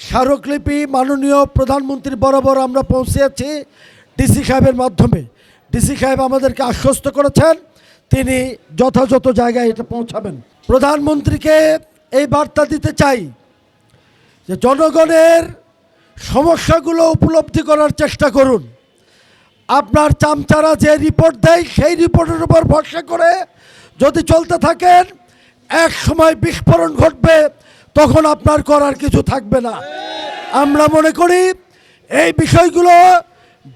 স্মারকলিপি মাননীয় প্রধানমন্ত্রী বরাবর আমরা পৌঁছেছি ডিসি সাহেবের মাধ্যমে। ডিসি সাহেব আমাদেরকে আশ্বস্ত করেছেন তিনি যথাযথ জায়গায় এটা পৌঁছাবেন। প্রধানমন্ত্রীকে এই বার্তা দিতে চাই যে জনগণের সমস্যাগুলো উপলব্ধি করার চেষ্টা করুন। আপনার চামচারা যে রিপোর্ট দেয় সেই রিপোর্টের উপর ভরসা করে যদি চলতে থাকেন এক সময় বিস্ফোরণ ঘটবে, তখন আপনার করার কিছু থাকবে না। আমরা মনে করি এই বিষয়গুলো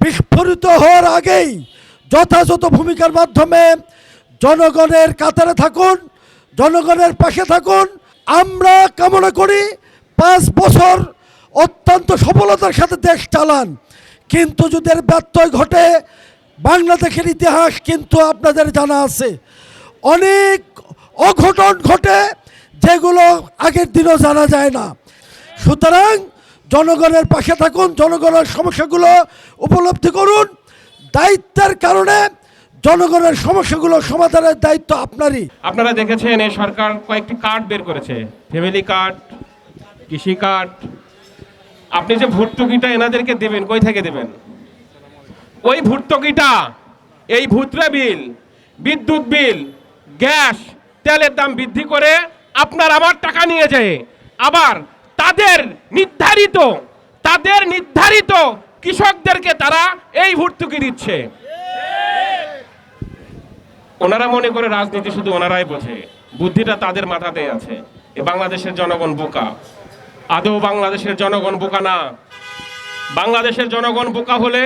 বিস্ফোরিত হওয়ার আগেই যথাযথ ভূমিকার মাধ্যমে জনগণের কাতারে থাকুন, জনগণের পাশে থাকুন। আমরা কামনা করি 5 বছর অত্যন্ত সফলতার সাথে দেশ চালান, কিন্তু যদি এর ব্যত্যয় ঘটে বাংলাদেশের ইতিহাস কিন্তু আপনাদের জানা আছে, অনেক অঘটন ঘটে যেগুলো আগের দিনও জানা যায় না। সুতরাং জনগণের পাশে থাকুন, জনগণের সমস্যাগুলো উপলব্ধি করুন। দায়িত্বের কারণে জনগণের সমস্যাগুলো সমাধানের দায়িত্ব আপনারই। আপনারা দেখেছেন এই সরকার কয়েকটি কার্ড বের করেছে, ফ্যামিলি কার্ড, কৃষি কার্ড। আপনি যে ভর্তুকিটা এনাদেরকে দেবেন, কই থেকে দেবেন? ওই ভর্তুকিটা এই ভুতুড়ে বিল, বিদ্যুৎ বিল, গ্যাস, তেলের দাম বৃদ্ধি করে আপনার আমার টাকা নিয়ে যায় আবার তাদের নির্ধারিত কৃষকদেরকে তারা এই ভর্তুকি দিচ্ছে। ওনারা মনে করে রাজনীতি শুধু ওনারাই বোঝে, বুদ্ধিটা তাদের মাথাতেই আছে। এ বাংলাদেশের জনগণ বোকা। আদৌ বাংলাদেশের জনগণ বোকা না। বাংলাদেশের জনগণ বোকা হলে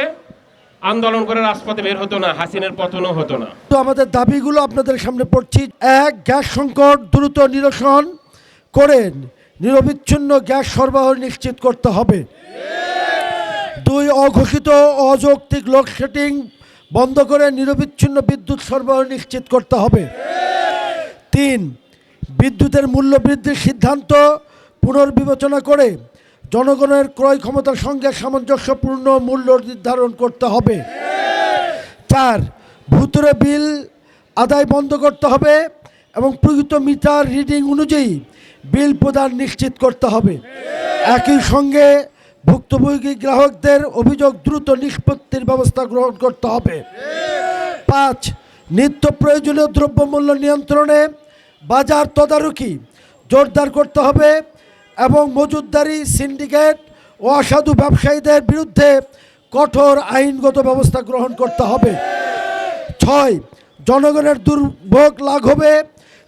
আন্দোলন করে রাজপথে বের হতো না, হাসিনের পতনও হতো না। তো আমাদের দাবিগুলো আপনাদের সামনে পড়ছি। 1, গ্যাস সংকট দ্রুত নিরসন করে নিরবিচ্ছিন্ন গ্যাস সরবরাহ নিশ্চিত করতে হবে। 2, অঘোষিত অযৌক্তিক লোডশেডিং বন্ধ করে নিরবিচ্ছিন্ন বিদ্যুৎ সরবরাহ নিশ্চিত করতে হবে। 3, বিদ্যুতের মূল্য বৃদ্ধির সিদ্ধান্ত পুনর্বিবেচনা করে জনগণের ক্রয় ক্ষমতার সঙ্গে সামঞ্জস্যপূর্ণ মূল্য নির্ধারণ করতে হবে। 4, ভুতুড়ে বিল আদায় বন্ধ করতে হবে এবং প্রকৃত মিটার রিডিং অনুযায়ী বিল প্রদান নিশ্চিত করতে হবে। একই সঙ্গে ভুক্তভোগী গ্রাহকদের অভিযোগ দ্রুত নিষ্পত্তির ব্যবস্থা গ্রহণ করতে হবে। 5, নিত্য প্রয়োজনীয় দ্রব্যমূল্য নিয়ন্ত্রণে বাজার তদারকি জোরদার করতে হবে এবং মজুতদারি, সিন্ডিকেট ও অসাধু ব্যবসায়ীদের বিরুদ্ধে কঠোর আইনগত ব্যবস্থা গ্রহণ করতে হবে। 6, জনগণের দুর্ভোগ লাঘবে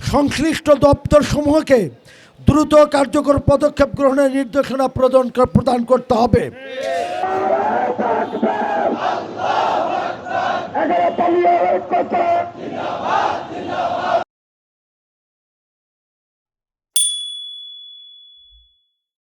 সংশ্লিষ্ট দপ্তরসমূহকে দ্রুত কার্যকর পদক্ষেপ গ্রহণের নির্দেশনা প্রদান করতে হবে।